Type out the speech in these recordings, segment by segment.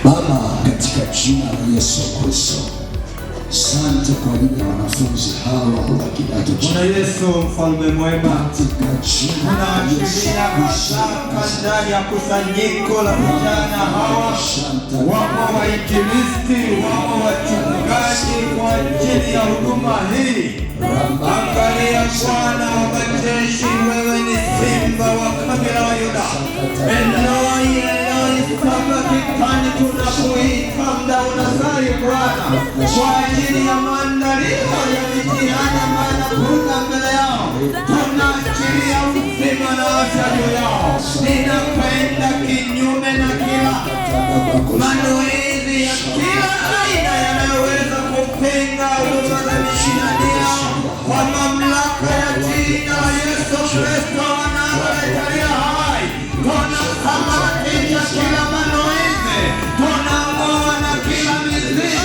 Baba, katika jina la Yesu Kristo, asante kwa ajili ya wanafunzi hawa wa kidato cha Bwana Yesu mfalme mwema, katika jina la Yesu Kristo, ndani ya kusanyiko la vijana hawa, wapo wainjilisti, wapo wachungaji kwa ajili ya huduma hii. Angalia Bwana wa majeshi, wewe ni simba wa kabila wa Yuda. Eloi, Eloi, sabakitani, tunakuita muda unazari Bwana, kwa ajili ya maandalio ya mitihani ambayo inakuja mbele yao. Tunaachilia uzima na afya juu yao. Ninakwenda kinyume na kila manuizi ya kila aina yanayoweza kupinga huduma za misheni yao, kwa mamlaka ya jina la Yesu Kristo wa Nazareti aliye hai. Tunasambaratisha kila manuizi, tunang'oa na kila mizizi.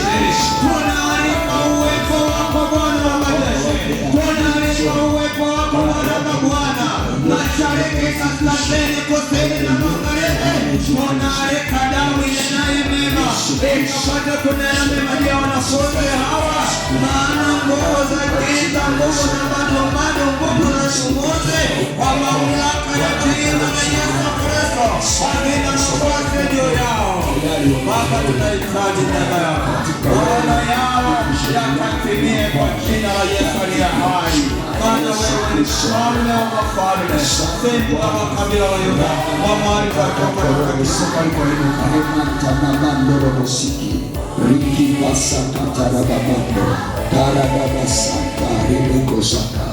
Tunaalika uwepo wako Bwana wa majeshi, tunaalika uwepo wako Bwana wa Bwana, mashariki, kaskazini, kusini na magharibi. Tunaalika damu inenayo mema ikapate kunena mema juu ya wanafunzi hawa, maana nguvu za giza, nguvu za madomado, nguvu za shumuzi, kwa mamlaka ya jina la Yesu Kristo havina nafasi juu yao. Baba, tunahitaji neema yako, maono yao yakatimie kwa jina la Yesu aliye hai, maana wewe ni mfalme wa wafalme, simba wa kabila wa Yuda, wa mahali pa toka kutoka alipoinuka. Riki basaka tarababando tarababasaka rebekosaka,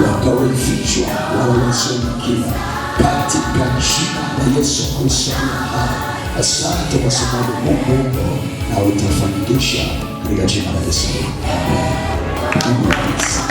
wakawe vichwa wawasonikia katika jina la Yesu Kristo aliye hai. Asante kwa sababu Mungu na utafanikisha katika jina la Yesu. Amen.